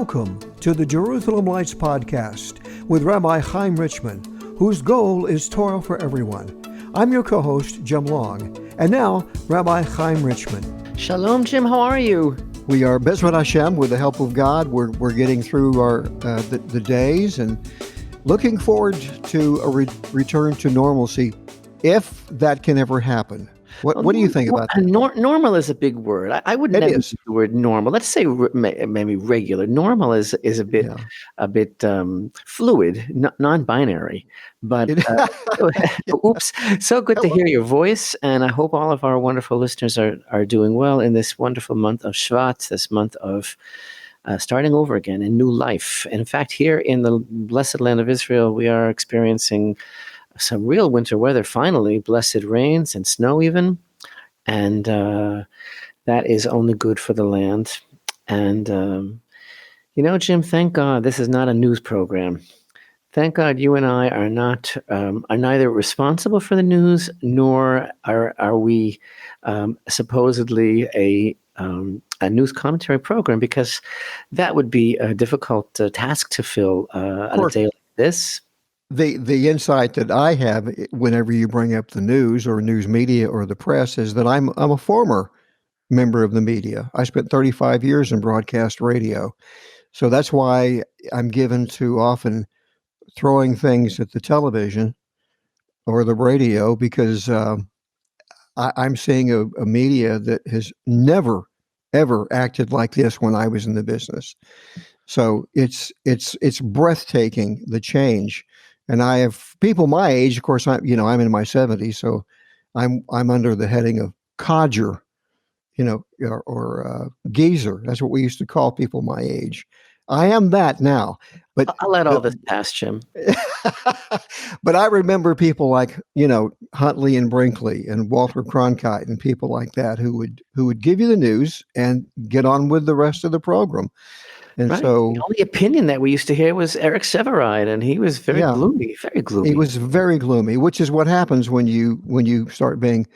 Welcome to the Jerusalem Lights Podcast with Rabbi Chaim Richman, whose goal is Torah for everyone. I'm your co-host, Jim Long, and now Rabbi Chaim Richman. Shalom, Jim. How are you? We are Bezrat Hashem, with the help of God. We're getting through our the days and looking forward to a return to normalcy, if that can ever happen. What do you think about that? Normal is a big word. I would never use the word normal. Let's say maybe regular. Normal is a bit fluid, non-binary. But oops. So good to hear your voice, and I hope all of our wonderful listeners are doing well in this wonderful month of Shvat, this month of starting over again in new life. And in fact, here in the blessed land of Israel, we are experiencing some real winter weather, finally, blessed rains and snow even, and that is only good for the land. And, Jim, thank God this is not a news program. Thank God you and I are neither responsible for the news, nor are we supposedly a news commentary program, because that would be a difficult task to fill on a day like this. The insight that I have whenever you bring up the news or news media or the press is that I'm a former member of the media. I spent 35 years in broadcast radio. So that's why I'm given to often throwing things at the television or the radio, because I'm seeing a media that has never, ever acted like this when I was in the business. So it's breathtaking, the change. And I have people my age, of course. I'm in my 70s, so I'm under the heading of codger, or geezer. That's what we used to call people my age. I am that now, but I'll let all this pass, Jim. But I remember people like Huntley and Brinkley and Walter Cronkite and people like that who would give you the news and get on with the rest of the program. And right. So the only opinion that we used to hear was Eric Severide, and he was very gloomy, very gloomy. He was very gloomy, which is what happens when you start being,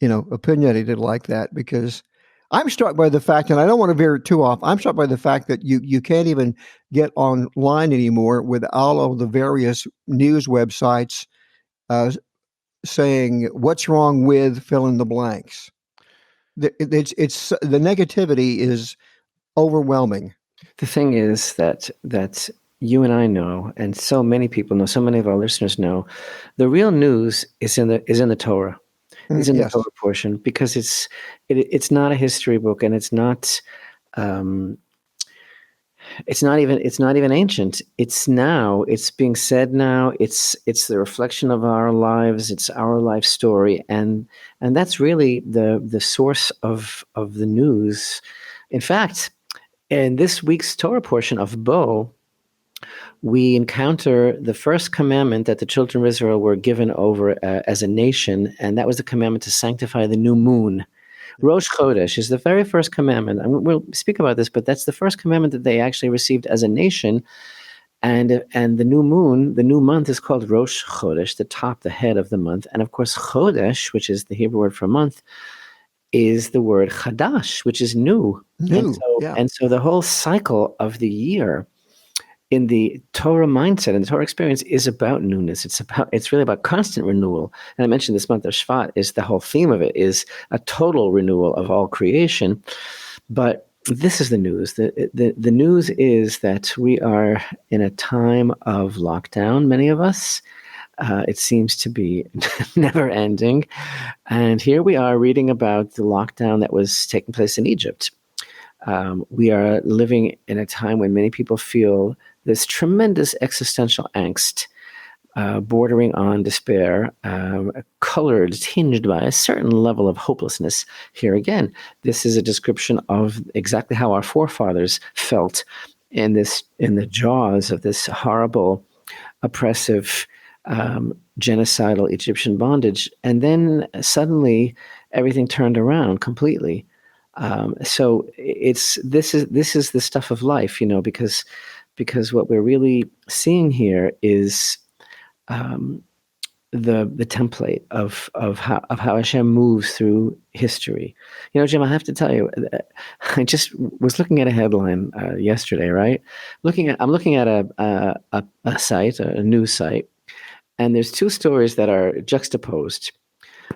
opinionated like that. Because I'm struck by the fact, and I don't want to veer too off, I'm struck by the fact that you can't even get online anymore with all of the various news websites saying what's wrong with fill in the blanks. It's the negativity is overwhelming. The thing is that you and I know, and so many people know, so many of our listeners know, the real news is in the Torah. It's in the Torah portion, because it's not a history book, and it's not even ancient. It's being said now. It's the reflection of our lives. It's our life story, and that's really the source of the news. In fact, in this week's Torah portion of Bo, we encounter the first commandment that the children of Israel were given over as a nation, and that was the commandment to sanctify the new moon. Rosh Chodesh is the very first commandment. And we'll speak about this, but that's the first commandment that they actually received as a nation. And the new moon, the new month, is called Rosh Chodesh, the head of the month. And of course, Chodesh, which is the Hebrew word for month, is the word chadash, which is new. And so the whole cycle of the year in the Torah mindset and the Torah experience is about newness. It's really about constant renewal. And I mentioned this month of Shvat is the whole theme of it is a total renewal of all creation. But this is the news. The news is that we are in a time of lockdown, many of us. It seems to be never ending. And here we are reading about the lockdown that was taking place in Egypt. We are living in a time when many people feel this tremendous existential angst, bordering on despair, colored, tinged by a certain level of hopelessness. Here again, this is a description of exactly how our forefathers felt in the jaws of this horrible, oppressive, genocidal Egyptian bondage. And then suddenly everything turned around completely. So this is the stuff of life, because what we're really seeing here is the template of how Hashem moves through history. Jim, I have to tell you, I just was looking at a headline yesterday, right? I'm looking at a site, a news site, and there's two stories that are juxtaposed.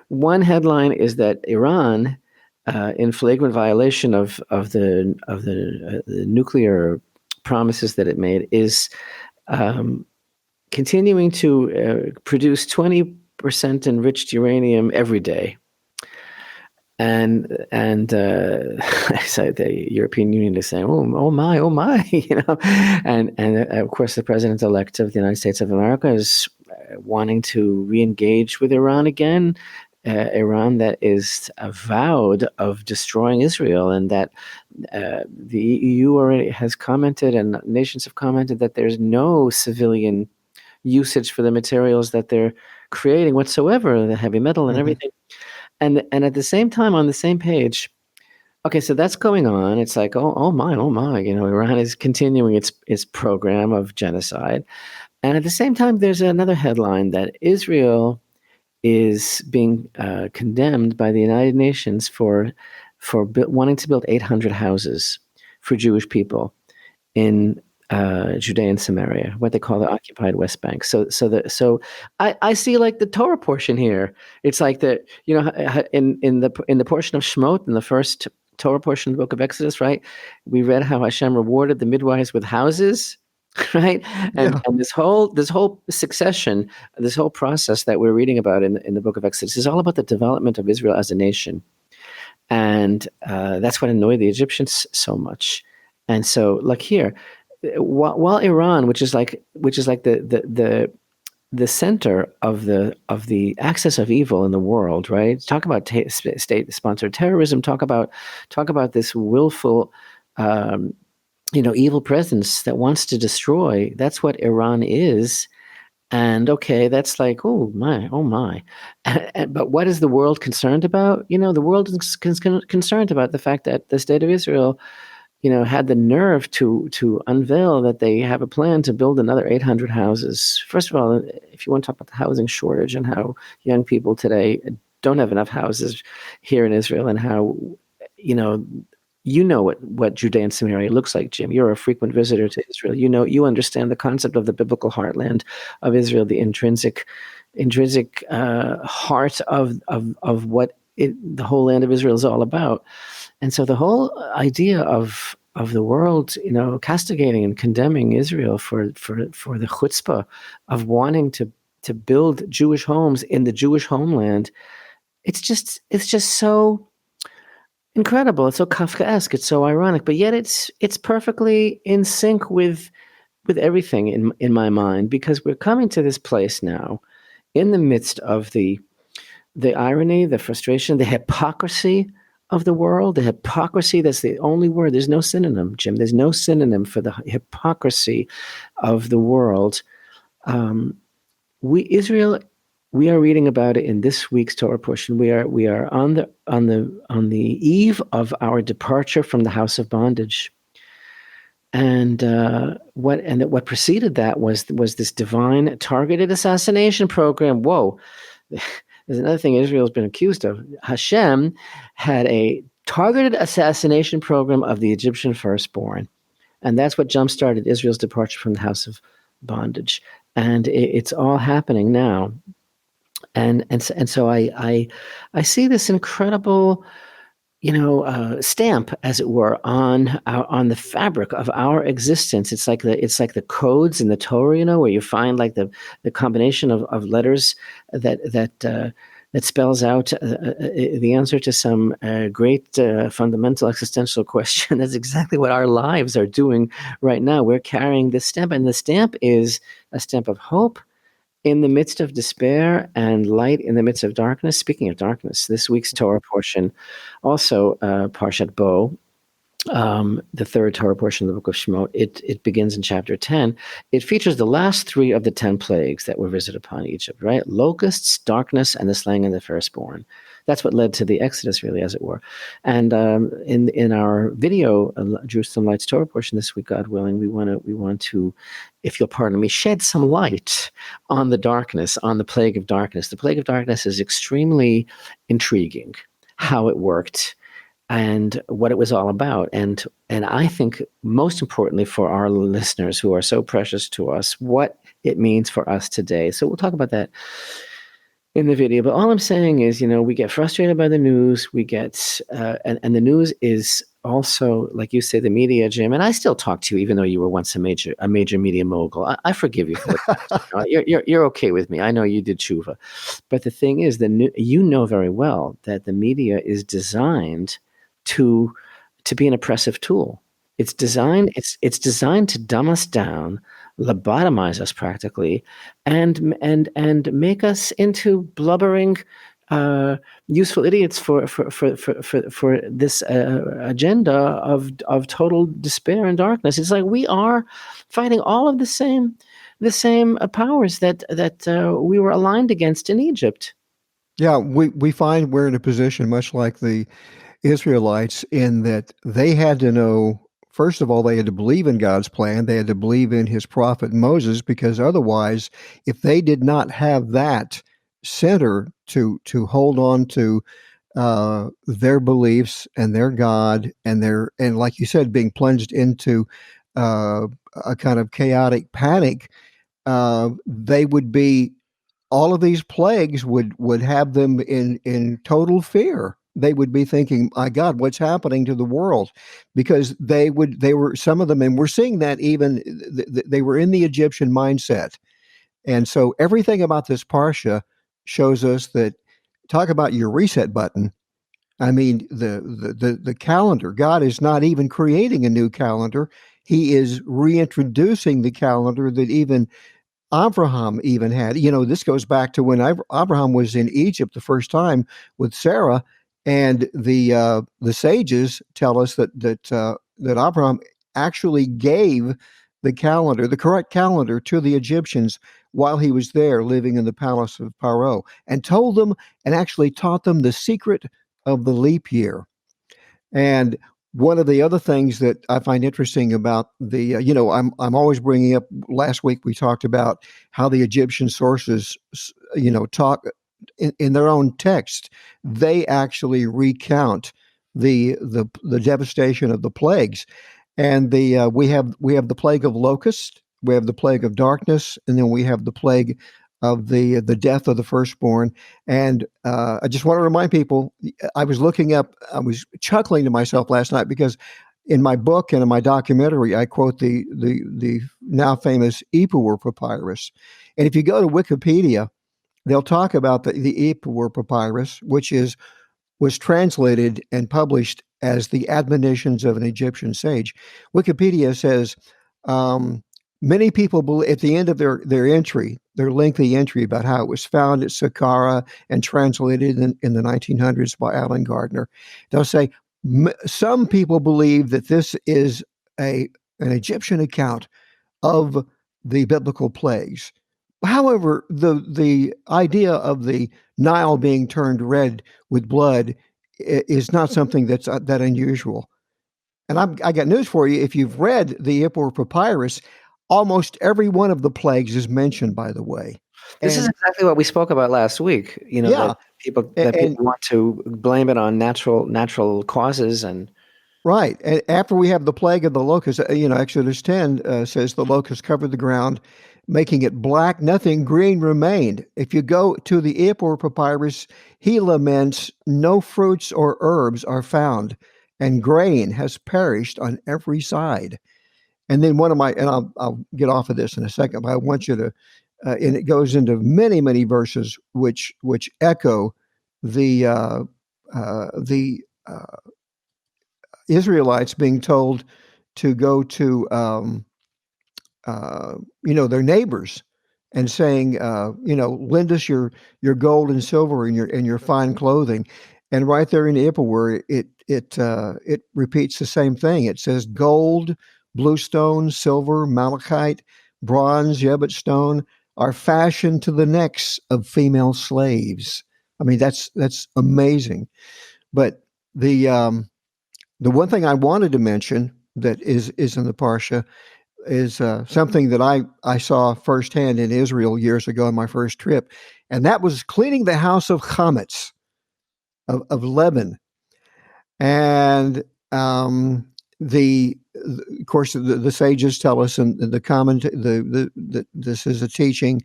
One headline is that Iran, in flagrant violation of the nuclear promises that it made, is continuing to produce 20% enriched uranium every day. And so the European Union is saying, oh my, and of course the president-elect of the United States of America is wanting to re-engage with Iran again. Iran that is avowed of destroying Israel, and that the EU already has commented, and nations have commented, that there's no civilian usage for the materials that they're creating whatsoever, the heavy metal and everything. And at the same time, on the same page, okay, so that's going on. It's like, oh my, Iran is continuing its program of genocide. And at the same time, there's another headline that Israel is being condemned by the United Nations for wanting to build 800 houses for Jewish people in Judea and Samaria, what they call the occupied West Bank. So I see like the Torah portion here. It's like that, in the portion of Shemot, in the first Torah portion of the book of Exodus, right? We read how Hashem rewarded the midwives with houses, right? And this whole succession, this whole process that we're reading about in the book of Exodus is all about the development of Israel as a nation. And that's what annoyed the Egyptians so much. And so, like here, while Iran, which is like the center of the axis of evil in the world, right? Talk about state-sponsored terrorism. Talk about this willful, evil presence that wants to destroy. That's what Iran is. And okay, that's like, oh my. But what is the world concerned about? The world is concerned about the fact that the state of Israel, had the nerve to unveil that they have a plan to build another 800 houses. First of all, if you want to talk about the housing shortage and how young people today don't have enough houses here in Israel, and how, what Judea and Samaria looks like, Jim. You're a frequent visitor to Israel. You understand the concept of the biblical heartland of Israel, the intrinsic heart of what the whole land of Israel is all about. And so the whole idea of the world, castigating and condemning Israel for the chutzpah of wanting to build Jewish homes in the Jewish homeland, it's just so incredible. It's so Kafkaesque. It's so ironic, but yet it's perfectly in sync with everything in my mind, because we're coming to this place now, in the midst of the irony, the frustration, the hypocrisy of the world, the hypocrisy. That's the only word. There's no synonym, Jim. There's no synonym for the hypocrisy of the world. We are reading about it in this week's Torah portion. We are on the eve of our departure from the house of bondage. And what preceded that was this divine targeted assassination program. Whoa. There's another thing Israel's been accused of. Hashem had a targeted assassination program of the Egyptian firstborn. And that's what jump-started Israel's departure from the house of bondage. And it's all happening now. And so I see this incredible, stamp, as it were, on the fabric of our existence. It's like the codes in the Torah, where you find like the combination of letters that spells out the answer to some great fundamental existential question. That's exactly what our lives are doing right now. We're carrying this stamp, and the stamp is a stamp of hope in the midst of despair, and light in the midst of darkness. Speaking of darkness, this week's Torah portion, also Parashat Bo, the third Torah portion of the book of Shemot, it begins in chapter 10. It features the last 3 of the 10 plagues that were visited upon Egypt, right? Locusts, darkness, and the slaying of the firstborn. That's what led to the Exodus, really, as it were. And in our video, Jerusalem Lights Torah portion this week, God willing, we want to, if you'll pardon me, shed some light on the darkness, on the plague of darkness. The plague of darkness is extremely intriguing, how it worked and what it was all about. And I think most importantly for our listeners who are so precious to us, what it means for us today. So we'll talk about that in the video. But all I'm saying is, we get frustrated by the news. We get, and the news is also, like you say, the media, Jim. And I still talk to you, even though you were once a major media mogul. I forgive you for that. You're okay with me. I know you did tshuva. But the thing is, you know very well that the media is designed to be an oppressive tool. It's designed to dumb us down, lobotomize us practically, and make us into blubbering, useful idiots for this agenda of total despair and darkness. It's like we are fighting all of the same powers that we were aligned against in Egypt. Yeah, we find we're in a position much like the Israelites in that they had to know, first of all, they had to believe in God's plan. They had to believe in his prophet Moses, because otherwise, if they did not have that center to hold on to their beliefs and their God and like you said, being plunged into a kind of chaotic panic, they would be, all of these plagues would have them in total fear. They would be thinking, my God, what's happening to the world? Because they were, some of them, and we're seeing that even, they were in the Egyptian mindset. And so everything about this Parsha shows us that, talk about your reset button. I mean, the calendar, God is not even creating a new calendar. He is reintroducing the calendar that even Abraham even had. This goes back to when Abraham was in Egypt the first time with Sarah, and the sages tell us that Abraham actually gave the correct calendar, to the Egyptians while he was there living in the palace of Pharaoh, and told them and actually taught them the secret of the leap year. And one of the other things that I find interesting about the, I'm always bringing up, last week we talked about how the Egyptian sources, talk in their own text, they actually recount the devastation of the plagues. And we have the plague of locusts, we have the plague of darkness, and then we have the plague of the death of the firstborn. And I just want to remind people, I was chuckling to myself last night, because in my book and in my documentary, I quote the now famous Ipuwer papyrus. And if you go to Wikipedia, they'll talk about the Ipuwer papyrus, which was translated and published as the admonitions of an Egyptian sage. Wikipedia says, many people believe, at the end of their lengthy entry about how it was found at Saqqara and translated in the 1900s by Alan Gardner, they'll say, some people believe that this is an Egyptian account of the biblical plagues. However, the idea of the Nile being turned red with blood is not something that's that unusual. And I got news for you. If you've read the Ipuwer papyrus, almost every one of the plagues is mentioned, by the way. This is exactly what we spoke about last week. Yeah, that people want to blame it on natural causes. And right. And after we have the plague of the locusts, Exodus 10 says the locusts covered the ground, making it black. Nothing green remained. If you go to the Ipuwer papyrus, he laments, no fruits or herbs are found, and grain has perished on every side. And then I'll get off of this in a second, but I want you to, and it goes into many, many verses which echo the Israelites being told to go to their neighbors and saying, lend us your gold and silver and your fine clothing. And right there in Ipuwer, it repeats the same thing. It says gold, bluestone, silver, malachite, bronze, yebut stone are fashioned to the necks of female slaves. I mean, that's amazing. But the one thing I wanted to mention that is in the Parsha is something that I saw firsthand in Israel years ago on my first trip, and that was cleaning the house of chametz, of leaven. And of course, the sages tell us, and this is a teaching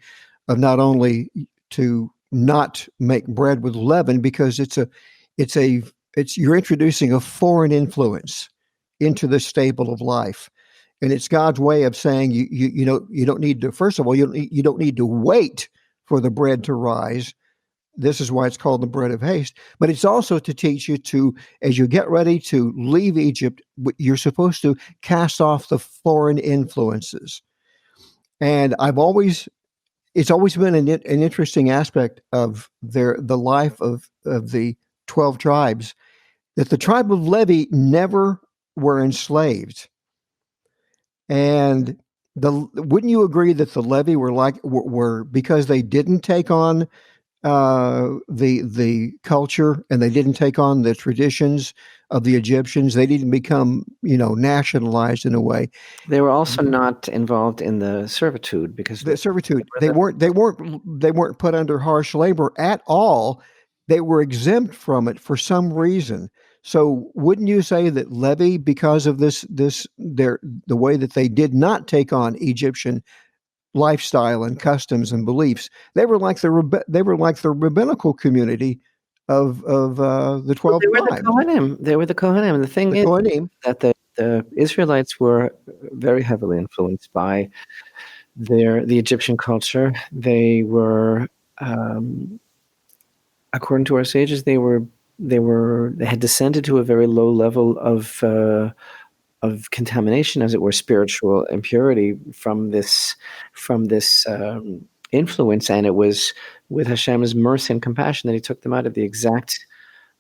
of not only to not make bread with leaven, because it's you're introducing a foreign influence into the staple of life, and it's God's way of saying you don't need to. First of all, you don't need to wait for the bread to rise. This is why it's called the bread of haste. But it's also to teach you to, as you get ready to leave Egypt, you're supposed to cast off the foreign influences. And it's always been an interesting aspect of the life of the 12 tribes, that the tribe of Levi never were enslaved. And wouldn't you agree that the Levi were because they didn't take on the culture, and they didn't take on the traditions of the Egyptians. They didn't become, nationalized in a way. They were also not involved in the servitude, because The servitude. They weren't put under harsh labor at all. They were exempt from it for some reason. So wouldn't you say that Levi, because of the way that they did not take on Egyptian lifestyle and customs and beliefs, they were like the rabbinical community of the 12 they were tribes. the Kohanim. They were the Kohanim. And the thing is Kohanim. that the Israelites were very heavily influenced by the Egyptian culture. They were, according to our sages, they had descended to a very low level of contamination, as it were, spiritual impurity from this influence. And it was with Hashem's mercy and compassion that He took them out at the exact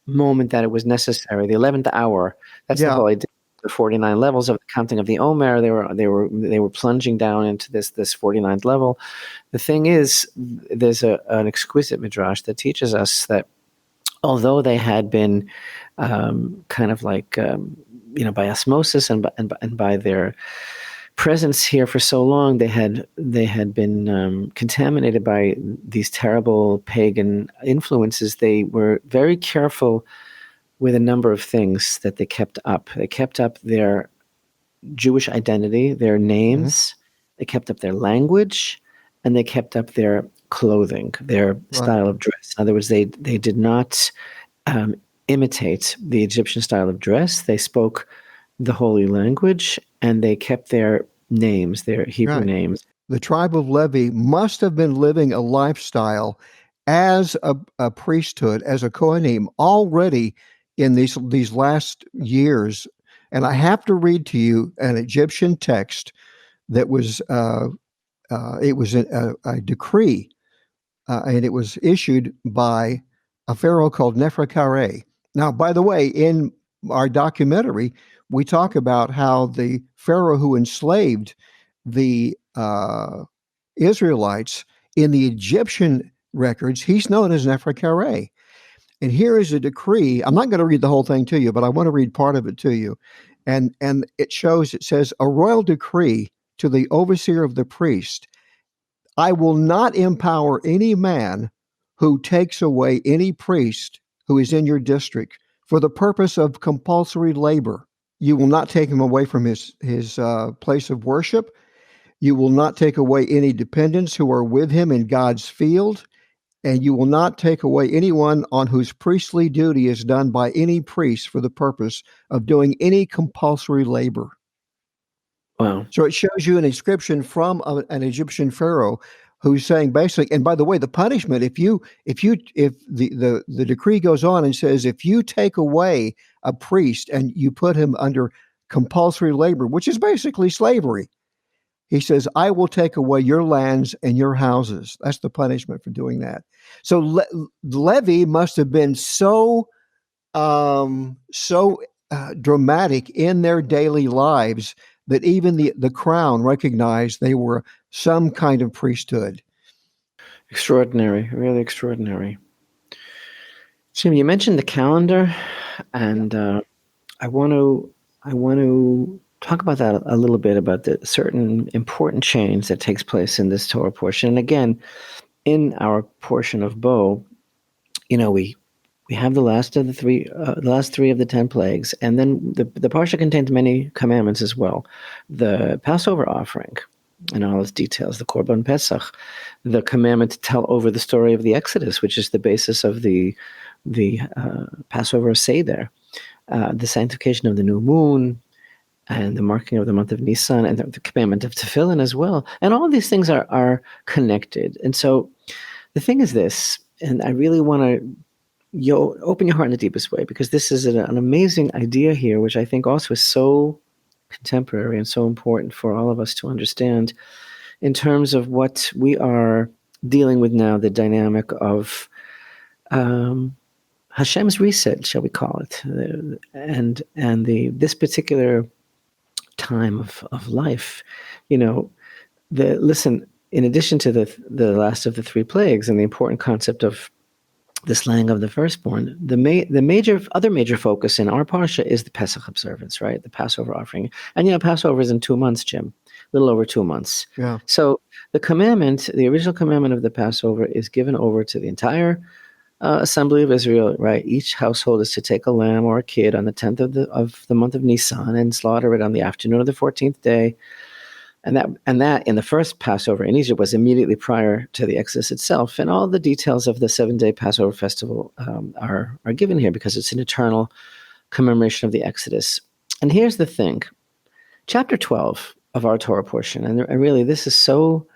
moment that it was necessary, the 11th hour. That's the whole idea. The 49 levels of the counting of the Omer. They were plunging down into this 49th level. The thing is, there's an exquisite midrash that teaches us that although they had been kind of like by osmosis and by their presence here for so long, they had been contaminated by these terrible pagan influences. They were very careful with a number of things that they kept up. They kept up their Jewish identity, their names, they kept up their language, and they kept up their clothing, their style of dress. In other words, they did not imitate the Egyptian style of dress. They spoke the holy language, and they kept their names, their Hebrew names. The tribe of Levi must have been living a lifestyle as a priesthood, as a Kohanim, already in these last years. And I have to read to you an Egyptian text that was it was a decree, and it was issued by a pharaoh called Neferkare. Now, by the way, in our documentary, we talk about how the pharaoh who enslaved the Israelites in the Egyptian records, he's known as Neferkare. And here is a decree. I'm not going to read the whole thing to you, but I want to read part of it to you. And it says, a royal decree to the overseer of the priest: I will not empower any man who takes away any priest who is in your district for the purpose of compulsory labor. You will not take him away from his place of worship. You will not take away any dependents who are with him in God's field. And you will not take away anyone on whose priestly duty is done by any priest for the purpose of doing any compulsory labor. Wow. So it shows you an inscription from an Egyptian pharaoh who's saying basically, and by the way, the punishment, if the decree goes on and says, if you take away a priest and you put him under compulsory labor, which is basically slavery, he says, I will take away your lands and your houses. That's the punishment for doing that. So Levi must have been so dramatic in their daily lives that even the crown recognized they were some kind of priesthood. Extraordinary, really extraordinary. Jim, you mentioned the calendar, and I want to talk about that a little bit, about the certain important change that takes place in this Torah portion. And again, in our portion of Bo, we have the last of the last three of the 10 plagues, and then the parsha contains many commandments as well. The Passover offering and all its details, the Korban Pesach, the commandment to tell over the story of the Exodus, which is the basis of the Passover Seder, the sanctification of the new moon, and the marking of the month of Nisan, and the commandment of tefillin as well. And all of these things are connected. And so the thing is this, and I really want to open your heart in the deepest way, because this is an amazing idea here, which I think also is so contemporary and so important for all of us to understand in terms of what we are dealing with now, the dynamic of Hashem's reset, shall we call it, and this particular time of life. Listen, in addition to the last of the three plagues and the important concept of the slaying of the firstborn, the other major focus in our parsha is the Pesach observance, right? The Passover offering. And Passover is in 2 months, Jim, a little over 2 months. Yeah. So the original commandment of the Passover is given over to the entire assembly of Israel, right? Each household is to take a lamb or a kid on the 10th of the month of Nisan and slaughter it on the afternoon of the 14th day. And that in the first Passover in Egypt was immediately prior to the Exodus itself. And all the details of the 7-day Passover festival are given here, because it's an eternal commemoration of the Exodus. And here's the thing. Chapter 12 of our Torah portion, and really this is so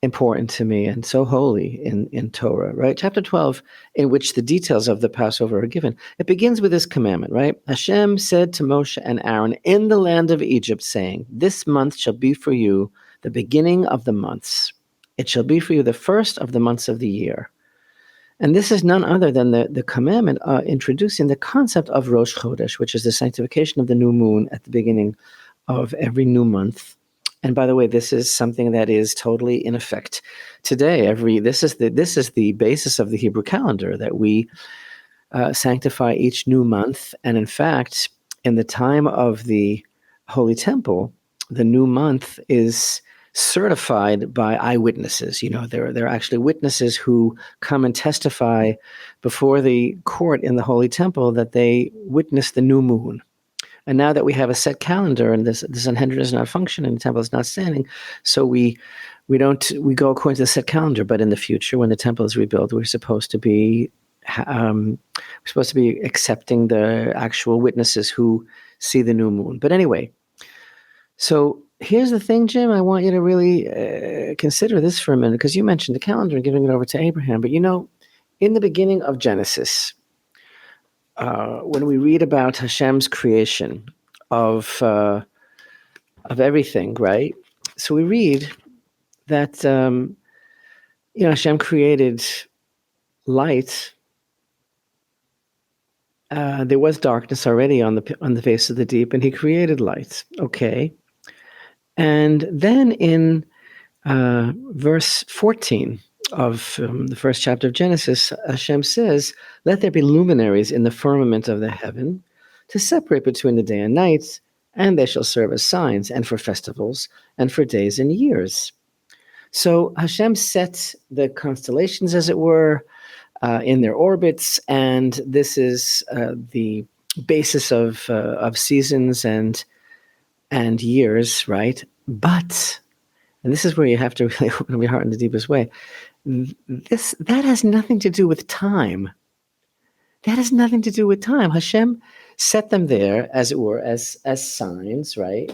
important to me and so holy in Torah, right? Chapter 12, in which the details of the Passover are given. It begins with this commandment, right? Hashem said to Moshe and Aaron in the land of Egypt, saying, "This month shall be for you the beginning of the months. It shall be for you the first of the months of the year." And this is none other than the commandment introducing the concept of Rosh Chodesh, which is the sanctification of the new moon at the beginning of every new month. And by the way, this is something that is totally in effect today. This is the basis of the Hebrew calendar, that we sanctify each new month. And in fact, in the time of the Holy Temple, the new month is certified by eyewitnesses. There are actually witnesses who come and testify before the court in the Holy Temple that they witnessed the new moon. And now that we have a set calendar and the Sanhedrin is not functioning, the temple is not standing, so we go according to the set calendar. But in the future, when the temple is rebuilt, we're supposed to be accepting the actual witnesses who see the new moon. But anyway, so here's the thing, Jim. I want you to really consider this for a minute, because you mentioned the calendar and giving it over to Abraham. But in the beginning of Genesis, when we read about Hashem's creation of everything, right? So we read that Hashem created light. There was darkness already on the face of the deep, and He created light. Okay, and then in verse 14 of the first chapter of Genesis, Hashem says, "Let there be luminaries in the firmament of the heaven to separate between the day and night, and they shall serve as signs, and for festivals, and for days and years." So Hashem set the constellations, as it were, in their orbits, and this is the basis of seasons and years, right? But, and this is where you have to really open your heart in the deepest way, that has nothing to do with time. That has nothing to do with time. Hashem set them there, as it were, as signs, right?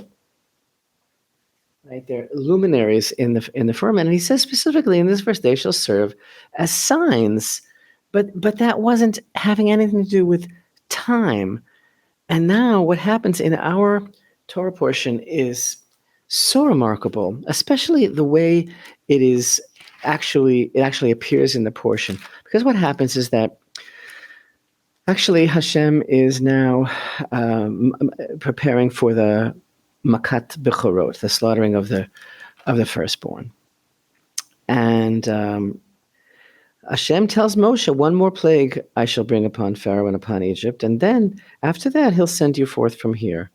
Right, they're luminaries in the firmament, and He says specifically in this verse, "They shall serve as signs," but that wasn't having anything to do with time. And now, what happens in our Torah portion is so remarkable, especially the way it actually appears in the portion. Because what happens is that actually Hashem is now preparing for the makat bechorot, the slaughtering of the firstborn. And Hashem tells Moshe, one more plague I shall bring upon Pharaoh and upon Egypt, and then after that he'll send you forth from here.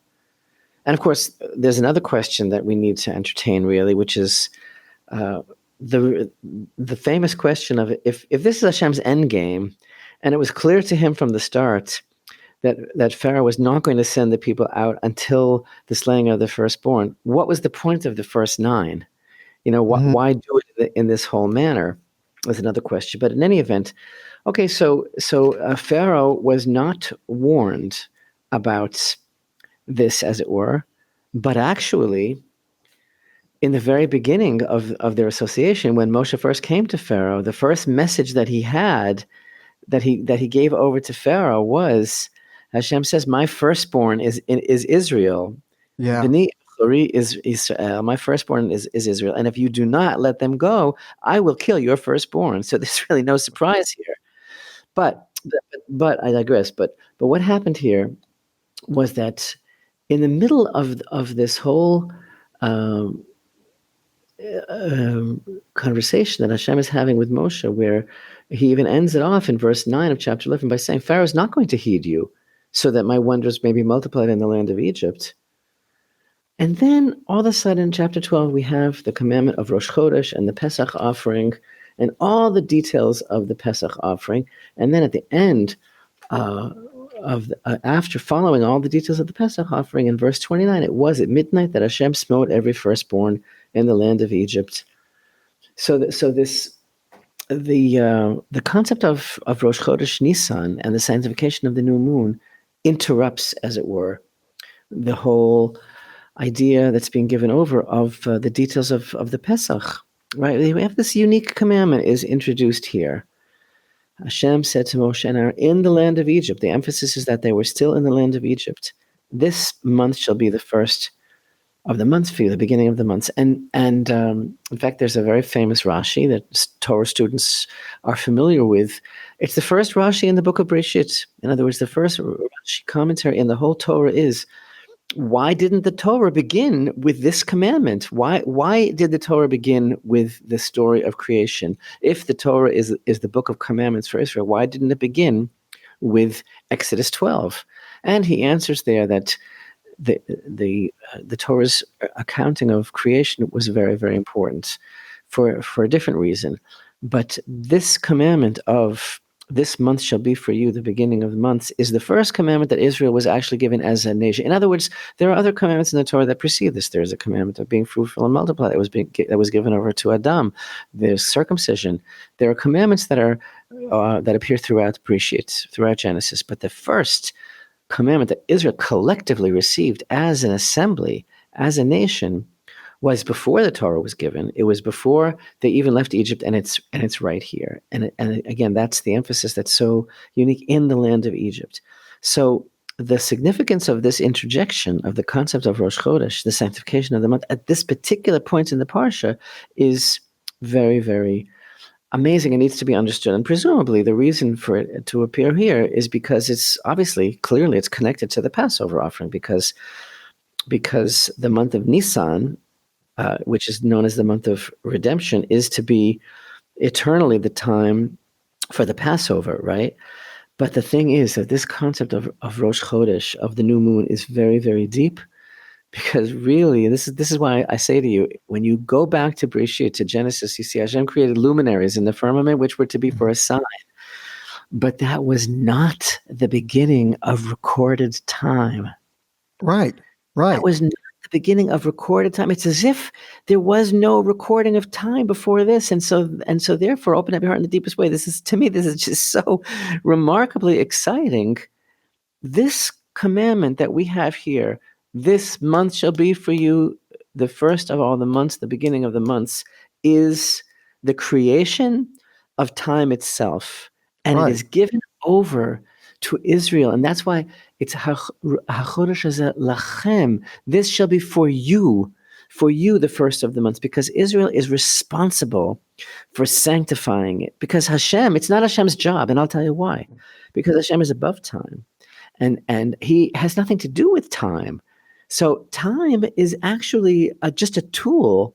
And of course, there's another question that we need to entertain, really, which is the famous question of if this is Hashem's end game, and it was clear to him from the start that Pharaoh was not going to send the people out until the slaying of the firstborn, what was the point of the first 9? Why do it in this whole manner? Was another question. But in any event, okay, so Pharaoh was not warned about this, as it were, but actually, in the very beginning of their association, when Moshe first came to Pharaoh, the first message that he had, that he gave over to Pharaoh was, Hashem says, "My firstborn is Israel. Yeah. B'ni Chori is Israel. My firstborn is Israel. And if you do not let them go, I will kill your firstborn." So there's really no surprise here. But I digress. But what happened here was that in the middle of this whole conversation that Hashem is having with Moshe, where he even ends it off in verse 9 of chapter 11 by saying, Pharaoh's not going to heed you, so that my wonders may be multiplied in the land of Egypt. And then all of a sudden, in chapter 12, we have the commandment of Rosh Chodesh and the Pesach offering and all the details of the Pesach offering. And then at the end, after following all the details of the Pesach offering, in verse 29, it was at midnight that Hashem smote every firstborn in the land of Egypt. So the concept of Rosh Chodesh Nisan and the sanctification of the new moon interrupts, as it were, the whole idea that's being given over of the details of the Pesach. Right? We have this unique commandment is introduced here. Hashem said to Moshe and Aaron, in the land of Egypt, the emphasis is that they were still in the land of Egypt. This month shall be the first of the months for you, the beginning of the months. And in fact, there's a very famous Rashi that Torah students are familiar with. It's the first Rashi in the book of Bereshit. In other words, the first Rashi commentary in the whole Torah is, why didn't the Torah begin with this commandment? Why did the Torah begin with the story of creation? If the Torah is the book of commandments for Israel, why didn't it begin with Exodus 12? And he answers there that the Torah's accounting of creation was very, very important for a different reason. But this commandment of this month shall be for you the beginning of the months is the first commandment that Israel was actually given as a nation. In other words, there are other commandments in the Torah that precede this. There is a commandment of being fruitful and multiply that was given over to Adam. There's circumcision. There are commandments that are that appear throughout Bereshit, throughout Genesis. But the first commandment that Israel collectively received as an assembly, as a nation, was before the Torah was given. It was before they even left Egypt, and it's right here. And again, that's the emphasis that's so unique in the land of Egypt. So the significance of this interjection of the concept of Rosh Chodesh, the sanctification of the month, at this particular point in the Parsha is very, very amazing. It needs to be understood. And presumably the reason for it to appear here is because it's obviously, clearly, it's connected to the Passover offering, because the month of Nisan, which is known as the month of redemption, is to be eternally the time for the Passover, right? But the thing is that this concept of Rosh Chodesh, of the new moon, is very, very deep, because really, this is why I say to you, when you go back to Bereshit, to Genesis, you see Hashem created luminaries in the firmament, which were to be for a sign. But that was not the beginning of recorded time. Right. That was not the beginning of recorded time. It's as if there was no recording of time before this. And so therefore, open up your heart in the deepest way. To me, this is just so remarkably exciting. This commandment that we have here, this month shall be for you the first of all the months, the beginning of the months, is the creation of time itself. And it is given over to Israel. And that's why it's HaChodesh Hazeh Lachem. This shall be for you, the first of the months, because Israel is responsible for sanctifying it. Because Hashem, it's not Hashem's job, and I'll tell you why. Because Hashem is above time, and He has nothing to do with time. So time is actually just a tool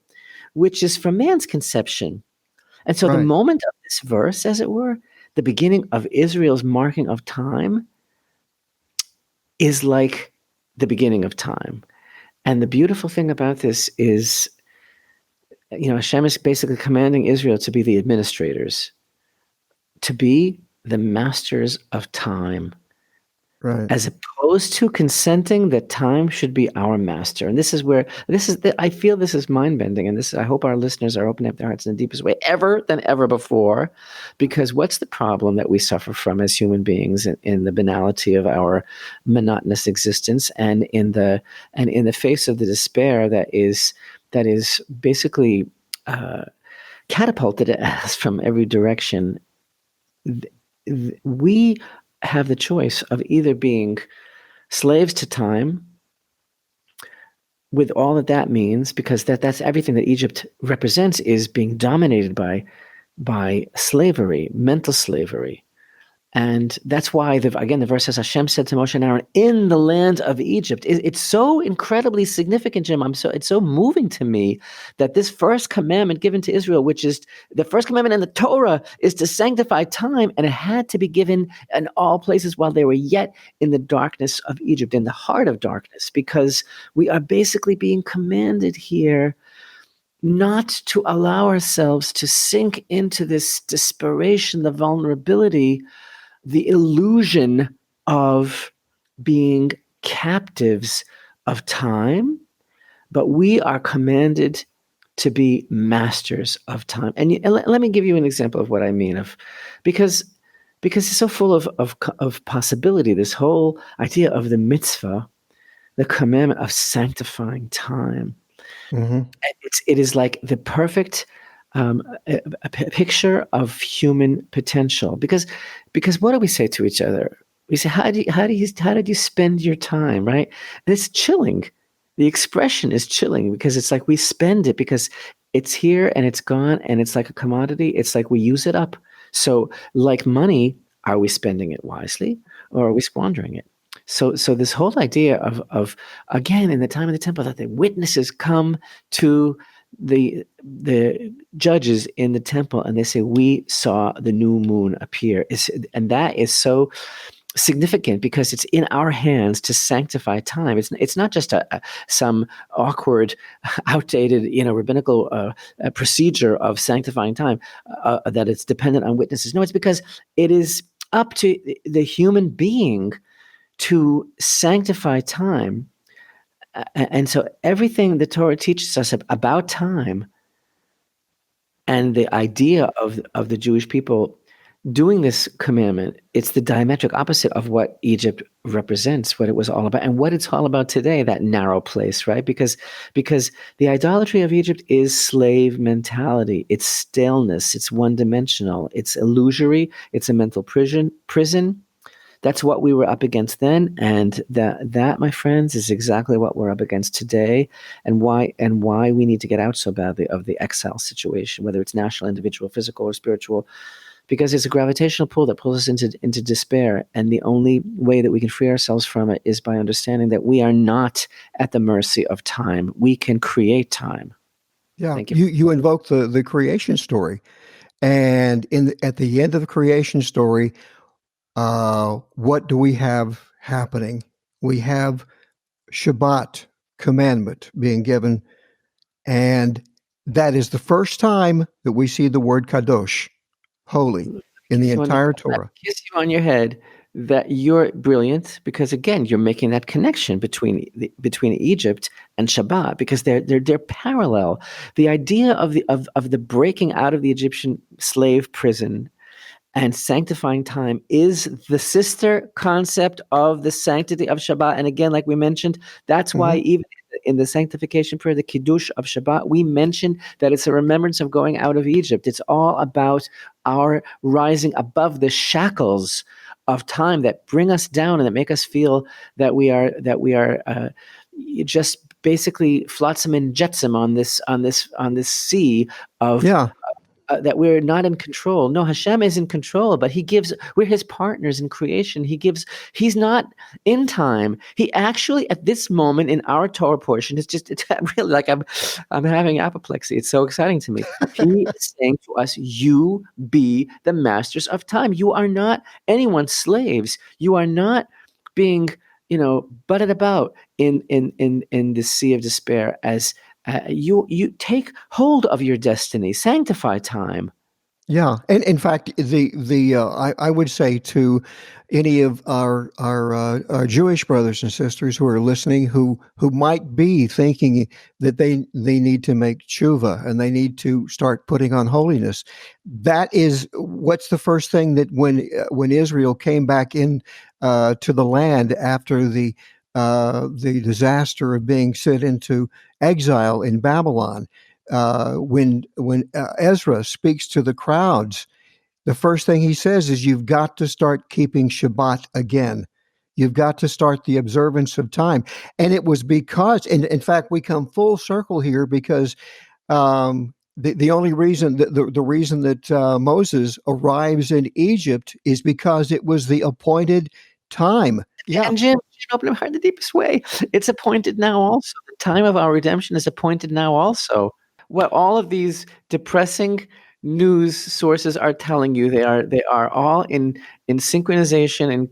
which is from man's conception. And so the Right. moment of this verse, as it were, the beginning of Israel's marking of time, is like the beginning of time. And the beautiful thing about this is, Hashem is basically commanding Israel to be the administrators, to be the masters of time, Right. as opposed to consenting that time should be our master. And I feel this is mind bending. And I hope our listeners are opening up their hearts in the deepest way ever than ever before, because what's the problem that we suffer from as human beings in the banality of our monotonous existence, and in the face of the despair that is basically catapulted at us from every direction. We have the choice of either being slaves to time, with all that means, because that's everything that Egypt represents, is being dominated by slavery, mental slavery. And that's why, again, the verse says, Hashem said to Moshe and Aaron, in the land of Egypt. It's so incredibly significant, Jim. It's so moving to me that this first commandment given to Israel, which is the first commandment in the Torah, is to sanctify time. And it had to be given in all places while they were yet in the darkness of Egypt, in the heart of darkness, because we are basically being commanded here not to allow ourselves to sink into this desperation, the vulnerability, the illusion of being captives of time, but we are commanded to be masters of time. And let me give you an example of what I mean, because it's so full of possibility. This whole idea of the mitzvah, the commandment of sanctifying time. Mm-hmm. It is like the perfect a picture of human potential, because what do we say to each other? We say, how did you spend your time, right? And it's chilling. The expression is chilling, because it's like we spend it because it's here and it's gone, and it's like a commodity. It's like we use it up. So like money, are we spending it wisely, or are we squandering it? So this whole idea of again, in the time of the temple, that the witnesses come to the judges in the temple and they say, we saw the new moon appear, and that is so significant, because it's in our hands to sanctify time. It's not just some awkward, outdated, rabbinical procedure of sanctifying time, that it's dependent on witnesses. No, it's because it is up to the human being to sanctify time. And so everything the Torah teaches us about time, and the idea of the Jewish people doing this commandment, it's the diametric opposite of what Egypt represents, what it was all about, and what it's all about today, that narrow place, right? Because the idolatry of Egypt is slave mentality. It's staleness. It's one-dimensional. It's illusory. It's a mental prison. That's what we were up against then, and that, my friends, is exactly what we're up against today, and why we need to get out so badly of the exile situation, whether it's national, individual, physical, or spiritual, because it's a gravitational pull that pulls us into despair, and the only way that we can free ourselves from it is by understanding that we are not at the mercy of time. We can create time. Yeah, Thank you. you invoke the creation story, and at the end of the creation story, what do we have happening? We have Shabbat commandment being given, and that is the first time that we see the word kadosh, holy, in the entire Torah. Kiss you on your head that you're brilliant, because again, you're making that connection between Egypt and Shabbat, because they're parallel. The idea of the breaking out of the Egyptian slave prison and sanctifying time is the sister concept of the sanctity of Shabbat. And again, like we mentioned, that's why even in the sanctification prayer, the Kiddush of Shabbat, we mention that it's a remembrance of going out of Egypt. It's all about our rising above the shackles of time that bring us down and that make us feel that we are just basically flotsam and jetsam on this sea of that we're not in control. No, Hashem is in control, but we're his partners in creation. He's not in time. He actually, at this moment in our Torah portion, it's really like I'm having apoplexy. It's so exciting to me. He is saying to us, you be the masters of time. You are not anyone's slaves. You are not being, butted about in the sea of despair as you take hold of your destiny, sanctify time. Yeah, and in fact, I would say to any of our Jewish brothers and sisters who are listening, who might be thinking that they need to make tshuva and they need to start putting on holiness, that is what's the first thing that when Israel came back in to the land after the disaster of being sent into exile in Babylon. When Ezra speaks to the crowds, the first thing he says is, "You've got to start keeping Shabbat again. You've got to start the observance of time." And it was because, and in fact, we come full circle here because the only reason the reason that Moses arrives in Egypt is because it was the appointed time. Yeah. And Jim, open your heart the deepest way. It's appointed now also. The time of our redemption is appointed now also. What all of these depressing news sources are telling you, they are all in synchronization,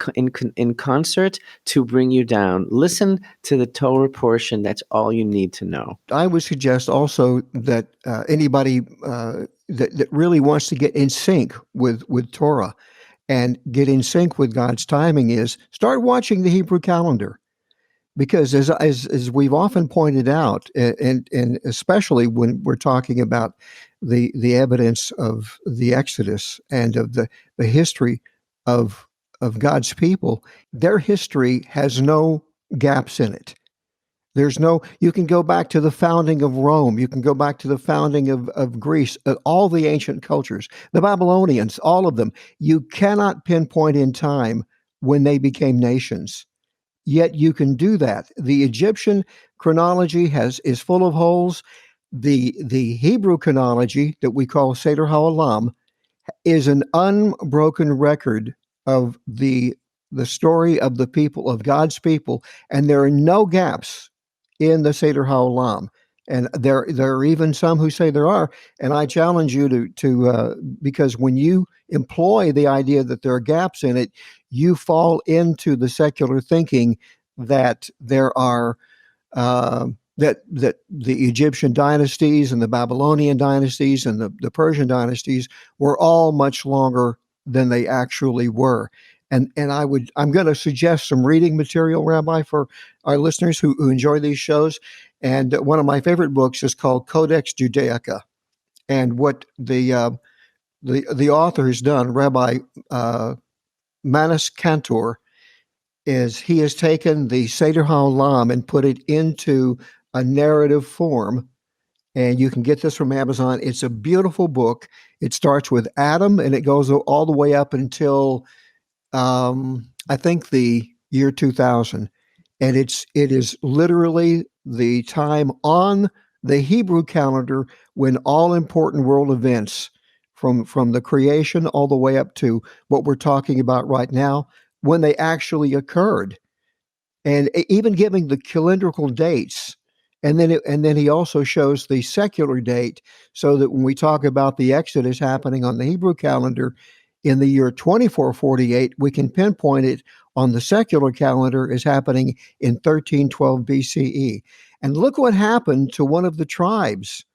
in concert to bring you down. Listen to the Torah portion. That's all you need to know. I would suggest also that anybody that really wants to get in sync with Torah and get in sync with God's timing is start watching the Hebrew calendar. Because as we've often pointed out, and especially when we're talking about the evidence of the Exodus and of the history of God's people, their history has no gaps in it. You can go back to the founding of Rome. You can go back to the founding of Greece, all the ancient cultures, the Babylonians, all of them. You cannot pinpoint in time when they became nations. Yet you can do that. The Egyptian chronology is full of holes. The Hebrew chronology that we call Seder HaOlam is an unbroken record of the story of the people, of God's people, and there are no gaps in the Seder HaOlam. And there are even some who say there are. And I challenge you to because when you employ the idea that there are gaps in it, you fall into the secular thinking that there are that the Egyptian dynasties and the Babylonian dynasties and the Persian dynasties were all much longer than they actually were. And I'm going to suggest some reading material, Rabbi, for our listeners who enjoy these shows. And one of my favorite books is called Codex Judaica. And what the author has done, Rabbi Manis Cantor, is he has taken the Seder HaOlam and put it into a narrative form. And you can get this from Amazon. It's a beautiful book. It starts with Adam and it goes all the way up until I think the year 2000. And it is literally the time on the Hebrew calendar when all important world events from the creation all the way up to what we're talking about right now, when they actually occurred, and even giving the calendrical dates. And then he also shows the secular date, so that when we talk about the Exodus happening on the Hebrew calendar in the year 2448, we can pinpoint it on the secular calendar as happening in 1312 BCE. And look what happened to one of the tribes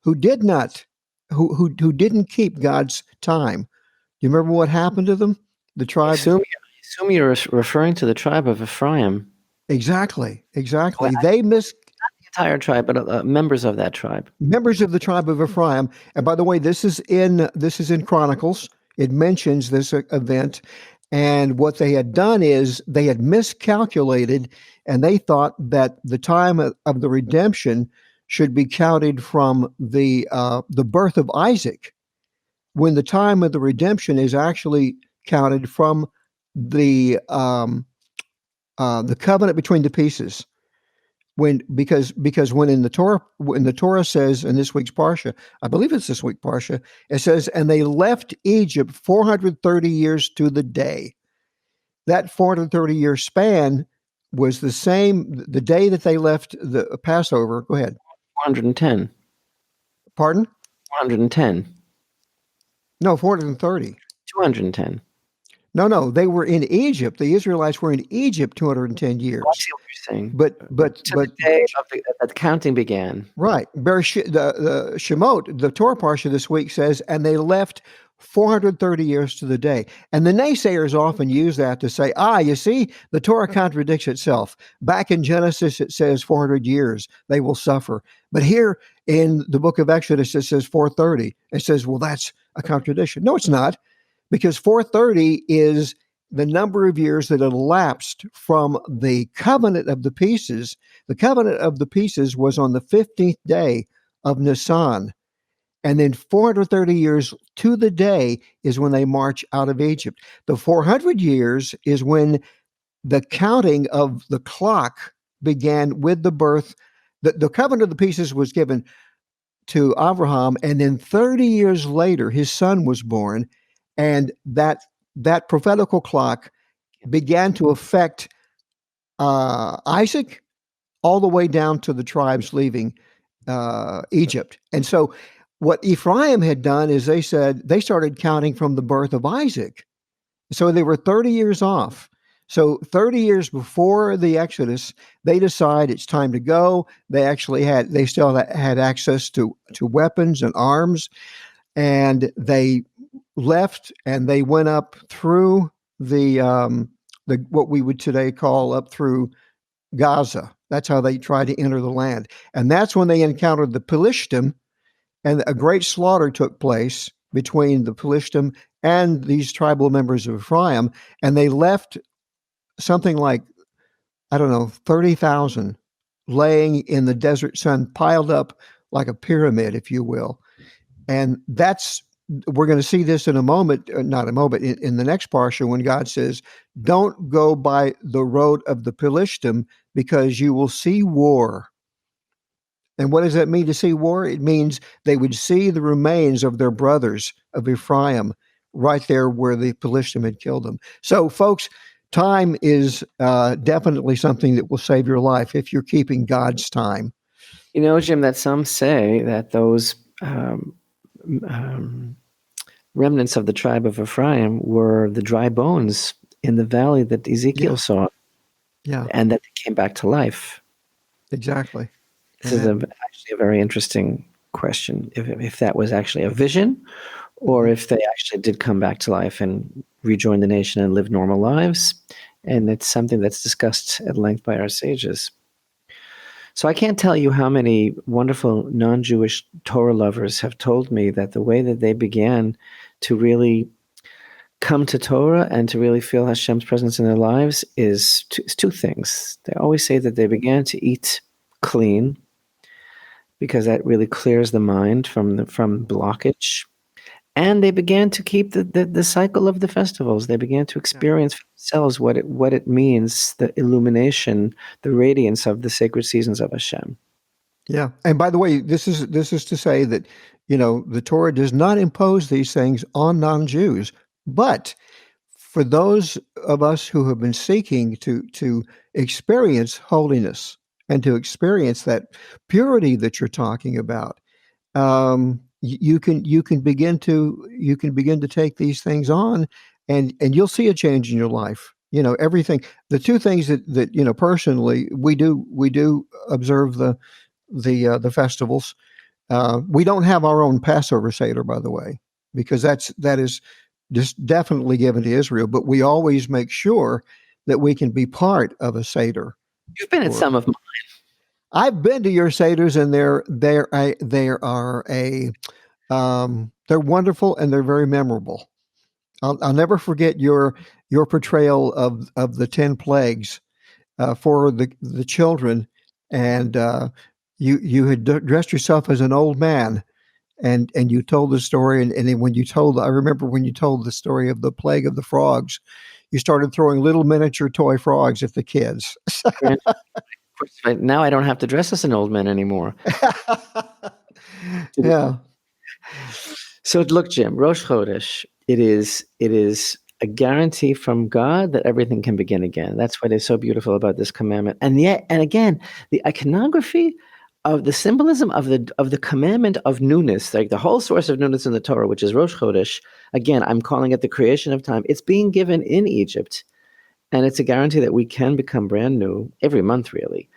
who didn't keep God's time. Do you remember what happened to them? The tribe. I assume you're referring to the tribe of Ephraim. Exactly. Well, They missed the entire tribe, but members of that tribe. members of the tribe of Ephraim. And by the way, this is in Chronicles. It mentions this event, and what they had done is they had miscalculated, and they thought that the time of the redemption should be counted from the birth of Isaac, when the time of the redemption is actually counted from the covenant between the pieces. Because when the Torah says in this week's parsha, I believe it's this week parsha, it says, and they left Egypt 430 years to the day. That 430-year span was the same the day that they left the Passover. Go ahead. 410. Pardon? 410. No, 430. 210. No, they were in Egypt. The Israelites were in Egypt 210 years. I see what you're saying. But the day that the counting began. Right. The Shemot, the Torah parsha this week says, and they left 430 years to the day. And the naysayers often use that to say, you see, the Torah contradicts itself. Back in Genesis, it says 400 years they will suffer. But here in the book of Exodus, it says 430. It says, well, that's a contradiction. No, it's not, because 430 is the number of years that elapsed from the covenant of the pieces. The covenant of the pieces was on the 15th day of Nisan. And then 430 years to the day is when they march out of Egypt. The 400 years is when the counting of the clock began with the birth. The covenant of the pieces was given to Abraham, and then 30 years later, his son was born, and that prophetical clock began to affect Isaac all the way down to the tribes leaving Egypt. And so what Ephraim had done is they started counting from the birth of Isaac. So they were 30 years off. So 30 years before the Exodus, they decide it's time to go. They still had access to weapons and arms, and they left and they went up through the what we would today call up through Gaza. That's how they tried to enter the land. And that's when they encountered the Pelishtim, and a great slaughter took place between the Pelishtim and these tribal members of Ephraim, and they left something like, 30,000 laying in the desert sun, piled up like a pyramid, if you will. And we're going to see this in a moment, not a moment, in the next parsha when God says, don't go by the road of the Pelishtim because you will see war. And what does that mean to see war? It means they would see the remains of their brothers of Ephraim right there where the Pelishtim had killed them. So, folks, time is definitely something that will save your life if you're keeping God's time. You know, Jim, that some say that those remnants of the tribe of Ephraim were the dry bones in the valley that Ezekiel saw. Yeah. And that they came back to life. Exactly. This is actually a very interesting question. If that was actually a vision, or if they actually did come back to life and rejoin the nation and live normal lives. And it's something that's discussed at length by our sages. So I can't tell you how many wonderful non-Jewish Torah lovers have told me that the way that they began to really come to Torah and to really feel Hashem's presence in their lives is two things. They always say that they began to eat clean because that really clears the mind from blockage. And they began to keep the cycle of the festivals. They began to experience for themselves what it means, the illumination, the radiance of the sacred seasons of Hashem. Yeah. And by the way, this is to say that, the Torah does not impose these things on non-Jews, but for those of us who have been seeking to experience holiness and to experience that purity that you're talking about, you can begin to take these things on, and you'll see a change in your life. Everything. The two things that personally we do observe the festivals. We don't have our own Passover Seder, by the way, because that is just definitely given to Israel. But we always make sure that we can be part of a Seder. You've been at some of mine. I've been to your Seders, and they're wonderful and they're very memorable. I'll never forget your portrayal of the 10 plagues for the children, and you had dressed yourself as an old man, and you told the story, and then I remember when you told the story of the plague of the frogs, you started throwing little miniature toy frogs at the kids. Now I don't have to dress as an old man anymore. Yeah. So look, Jim, Rosh Chodesh, it is a guarantee from God that everything can begin again. That's what is so beautiful about this commandment. And yet, and again, the iconography of the symbolism of the commandment of newness, like the whole source of newness in the Torah, which is Rosh Chodesh. Again, I'm calling it the creation of time. It's being given in Egypt, and it's a guarantee that we can become brand new every month, really.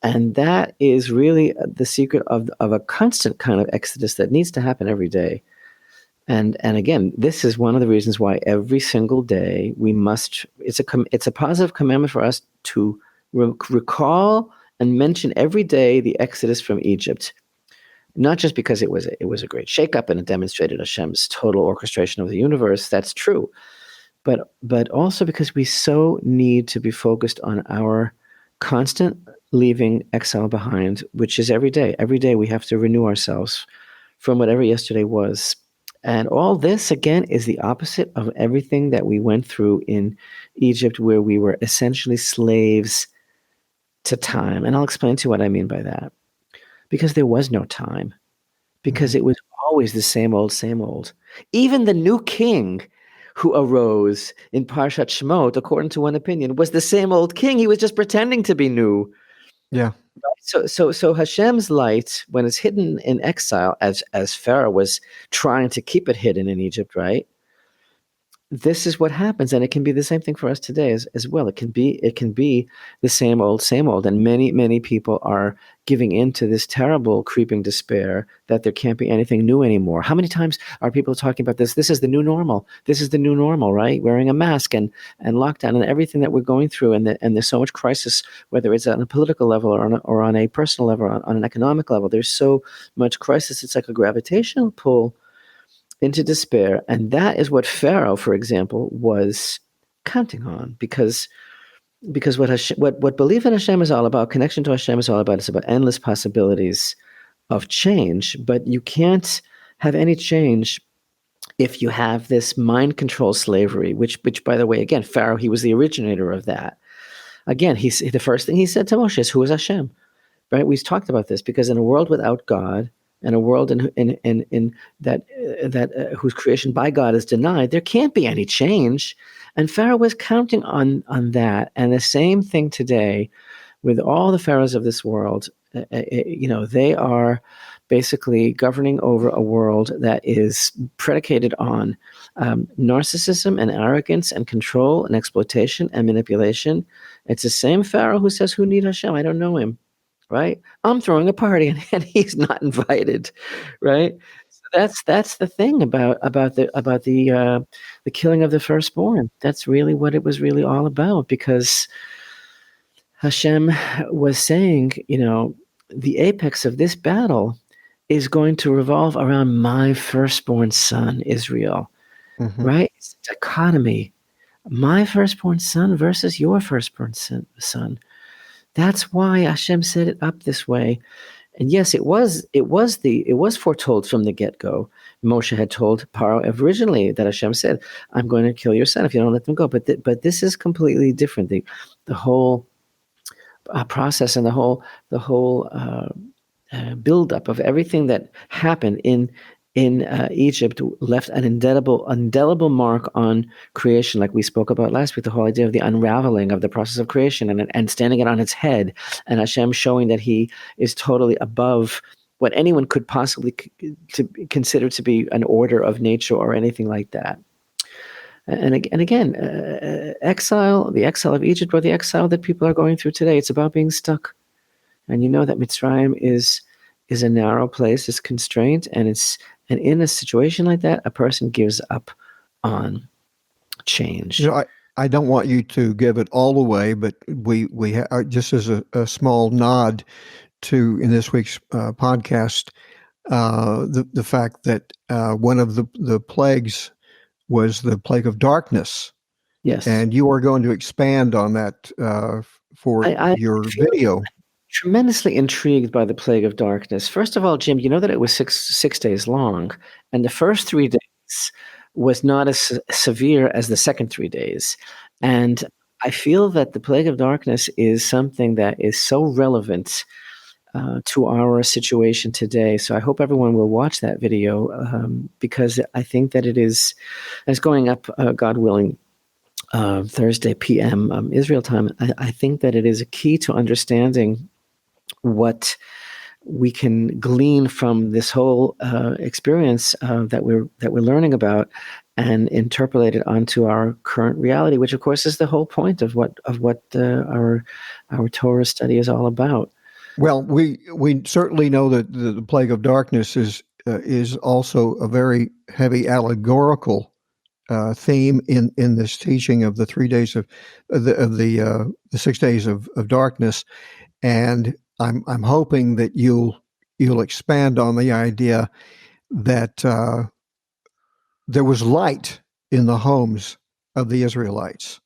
And that is really the secret of a constant kind of exodus that needs to happen every day. And again, this is one of the reasons why every single day we must. It's a positive commandment for us to recall and mention every day the exodus from Egypt, not just because it was a great shakeup and it demonstrated Hashem's total orchestration of the universe. That's true, but also because we so need to be focused on our constant leaving exile behind, which is every day. Every day we have to renew ourselves from whatever yesterday was. And all this, again, is the opposite of everything that we went through in Egypt, where we were essentially slaves to time. And I'll explain to you what I mean by that. Because there was no time. Because it was always the same old, same old. Even the new king who arose in Parashat Shemot, according to one opinion, was the same old king. He was just pretending to be new. Yeah. So Hashem's light, when it's hidden in exile, as Pharaoh was trying to keep it hidden in Egypt, right? This is what happens, and it can be the same thing for us today as well. It can be the same old, and many people are giving in to this terrible creeping despair that there can't be anything new anymore. How many times are people talking about this? This is the new normal. This is the new normal, right? Wearing a mask and lockdown and everything that we're going through, and there's so much crisis, whether it's on a political level or on a personal level, on an economic level. There's so much crisis. It's like a gravitational pull into despair. And that is what Pharaoh, for example, was counting on, because what belief in Hashem is all about, connection to Hashem is all about, it's about endless possibilities of change. But you can't have any change if you have this mind control slavery, which by the way, again, Pharaoh, he was the originator of that. Again, the first thing he said to Moshe is, who is Hashem? Right? We've talked about this, because in a world without God, and a world in that whose creation by God is denied, there can't be any change. And Pharaoh was counting on that. And the same thing today with all the pharaohs of this world. They are basically governing over a world that is predicated on narcissism and arrogance and control and exploitation and manipulation. It's the same Pharaoh who says, "Who need Hashem? I don't know him." Right? I'm throwing a party and he's not invited, right? So that's the thing about the killing of the firstborn. That's really what it was really all about, because Hashem was saying, the apex of this battle is going to revolve around my firstborn son, Israel, right? It's a dichotomy. My firstborn son versus your firstborn son. That's why Hashem set it up this way. And yes, it was foretold from the get-go. Moshe had told Pharaoh originally that Hashem said, "I'm going to kill your son if you don't let them go." But this is completely different. The whole process and the whole buildup of everything that happened in Egypt left an indelible mark on creation, like we spoke about last week, the whole idea of the unraveling of the process of creation and standing it on its head, and Hashem showing that he is totally above what anyone could possibly consider to be an order of nature or anything like that. And again, exile, the exile of Egypt, or the exile that people are going through today, it's about being stuck. And you know that Mitzrayim is a narrow place, is constrained, and in a situation like that, a person gives up on change. I don't want you to give it all away, but we just as a small nod to in this week's podcast, the fact that one of the plagues was the plague of darkness. Yes, and you are going to expand on that for your video. Tremendously intrigued by the plague of darkness. First of all, Jim, you know that it was six days long, and the first 3 days was not as severe as the second 3 days. And I feel that the plague of darkness is something that is so relevant to our situation today. So I hope everyone will watch that video because I think that it's going up, God willing, Thursday p.m. Israel time. I think that it is a key to understanding what we can glean from this whole experience that we're learning about, and interpolate it onto our current reality, which of course is the whole point of what our Torah study is all about. Well, we certainly know that the plague of darkness is also a very heavy allegorical theme in this teaching of the 3 days of the 6 days of darkness, and I'm hoping that you'll expand on the idea that there was light in the homes of the Israelites.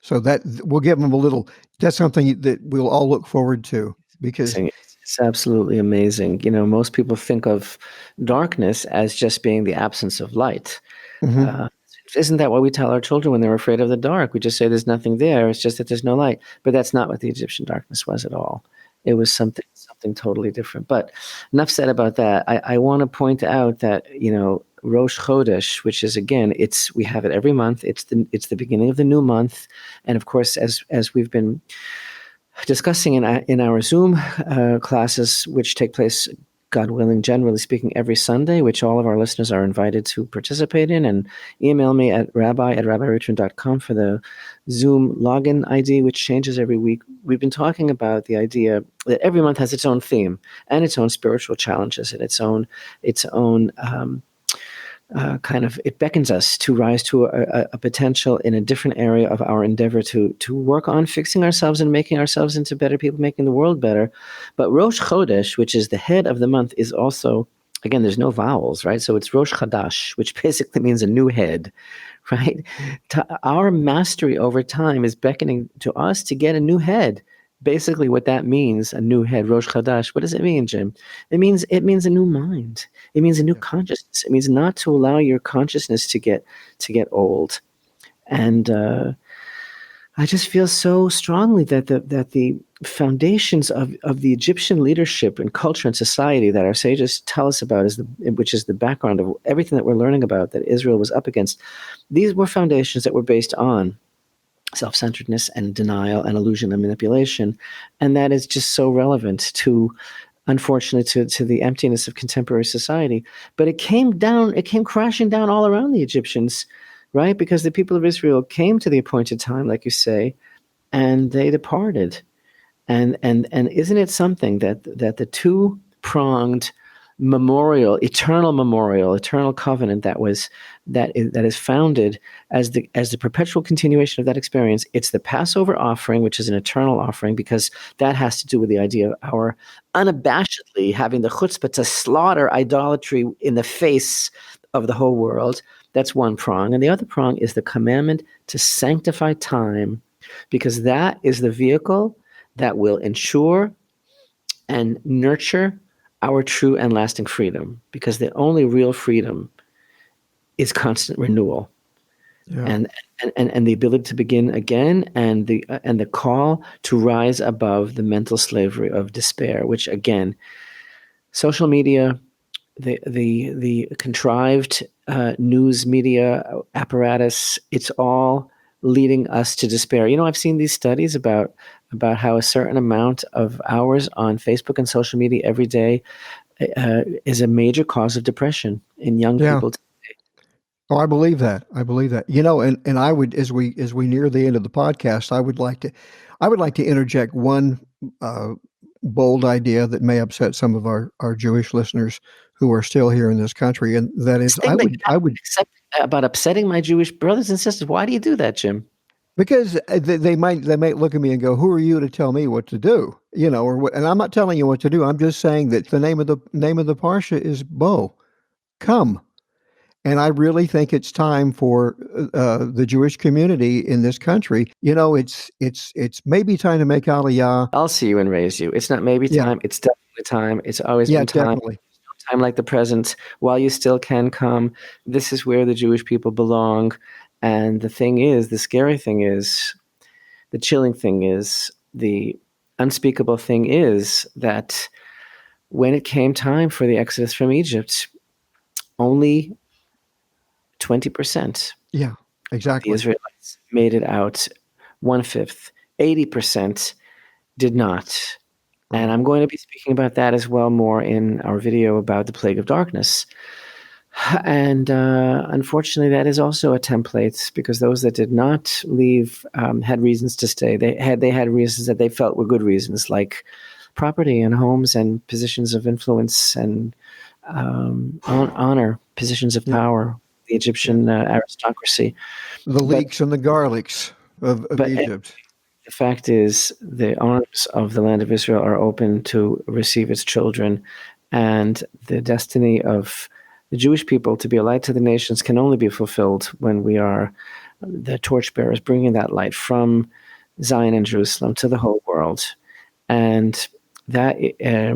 So that we'll give them a little. That's something that we'll all look forward to, because It's absolutely amazing. Most people think of darkness as just being the absence of light. mhm. Isn't that what we tell our children when they're afraid of the dark? We just say there's nothing there. It's just that there's no light. But that's not what the Egyptian darkness was at all. It was something totally different. But enough said about that. I want to point out that Rosh Chodesh, which is, again, we have it every month. It's the beginning of the new month, and of course, as we've been discussing in our Zoom classes, which take place, God willing, generally speaking, every Sunday, which all of our listeners are invited to participate in, and email me at rabbi@rabbirichman.com for the Zoom login ID, which changes every week. We've been talking about the idea that every month has its own theme and its own spiritual challenges and its own it beckons us to rise to a potential in a different area of our endeavor to work on fixing ourselves and making ourselves into better people, making the world better. But Rosh Chodesh, which is the head of the month, is also, again, there's no vowels, right? So it's Rosh Chadash, which basically means a new head, right? Our mastery over time is beckoning to us to get a new head. Basically, what that means, a new head, Rosh Chodesh. What does it mean, Jim? It means a new mind. It means a new consciousness. It means not to allow your consciousness to get old. And I just feel so strongly that the foundations of the Egyptian leadership and culture and society that our sages tell us about, which is the background of everything that we're learning about that Israel was up against. These were foundations that were based on self-centeredness and denial and illusion and manipulation. And that is just so relevant to, unfortunately, to the emptiness of contemporary society. But it came crashing down all around the Egyptians, right? Because the people of Israel came to the appointed time, like you say, and they departed. And isn't it something that the two-pronged eternal covenant that is founded as the perpetual continuation of that experience? It's the Passover offering, which is an eternal offering, because that has to do with the idea of our unabashedly having the chutzpah to slaughter idolatry in the face of the whole world. That's one prong. And the other prong is the commandment to sanctify time, because that is the vehicle that will ensure and nurture our true and lasting freedom, because the only real freedom is constant renewal. Yeah. And the ability to begin again, and the call to rise above the mental slavery of despair, which, again, social media, the contrived news media apparatus, it's all leading us to despair. I've seen these studies about how a certain amount of hours on Facebook and social media every day is a major cause of depression in young Yeah. people. Oh, I believe that. And I would, as we near the end of the podcast, I would like to interject one bold idea that may upset some of our Jewish listeners who are still here in this country, and that is, I would About upsetting my Jewish brothers and sisters. Why do you do that, Jim? because they might look at me and go, "Who are you to tell me what to do?" Or what? And I'm not telling you what to do. I'm just saying that the name of the parsha is Bo, come. And I really think it's time for the Jewish community in this country. It's maybe time to make Aliyah. I'll see you and raise you. It's not maybe Yeah, time. It's definitely time. It's always yeah, been time. definitely. Time like the present. While you still can come, this is where the Jewish people belong. And the scary thing is, the chilling thing is, the unspeakable thing is that when it came time for the exodus from Egypt, only 20% Yeah, the exactly. Israelites made it out. 1/5, 80% did not. And Right. I'm going to be speaking about that as well more in our video about the plague of darkness. And unfortunately, that is also a template, because those that did not leave had reasons to stay. They had reasons that they felt were good reasons, like property and homes and positions of influence and honor, positions of Yeah. power, the Yeah. Egyptian aristocracy. The But leeks and the garlics of but Egypt. the fact is, the arms of the land of Israel are open to receive its children, and the destiny of the Jewish people to be a light to the nations can only be fulfilled when we are the torchbearers, bringing that light from Zion and Jerusalem to the whole world. And that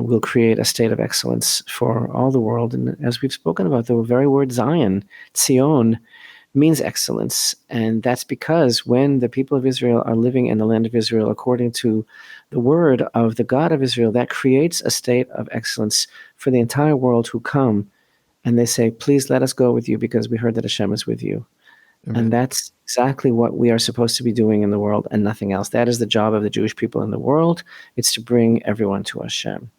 will create a state of excellence for all the world. And as we've spoken about, the very word Zion, Zion, means excellence. And that's because when the people of Israel are living in the land of Israel according to the word of the God of Israel, that creates a state of excellence for the entire world who come and they say, please let us go with you because we heard that Hashem is with you. And Amen. that's exactly what we are supposed to be doing in the world and nothing else. That is the job of the Jewish people in the world. It's to bring everyone to Hashem.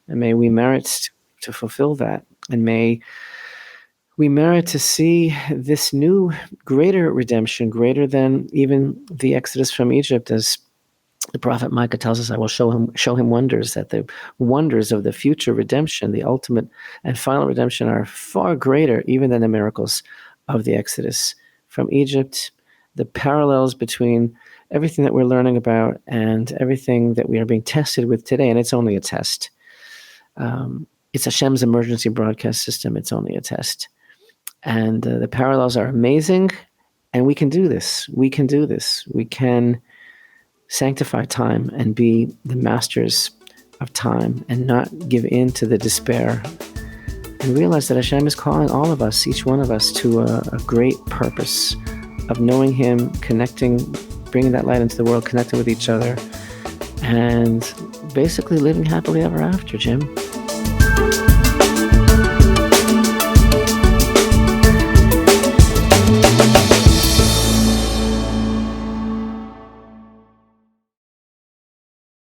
And may we merit to fulfill that. And may we merit to see this new, greater redemption, greater than even the exodus from Egypt, as the prophet Micah tells us, I will show him wonders, that the wonders of the future redemption, the ultimate and final redemption, are far greater even than the miracles of the exodus from Egypt. The parallels between everything that we're learning about and everything that we are being tested with today, and it's only a test. It's Hashem's emergency broadcast system. It's only a test. And the parallels are amazing, and we can do this. We can do this. We can sanctify time and be the masters of time and not give in to the despair, and realize that Hashem is calling all of us, each one of us, to a great purpose of knowing Him, connecting, bringing that light into the world, connecting with each other, and basically living happily ever after, Jim.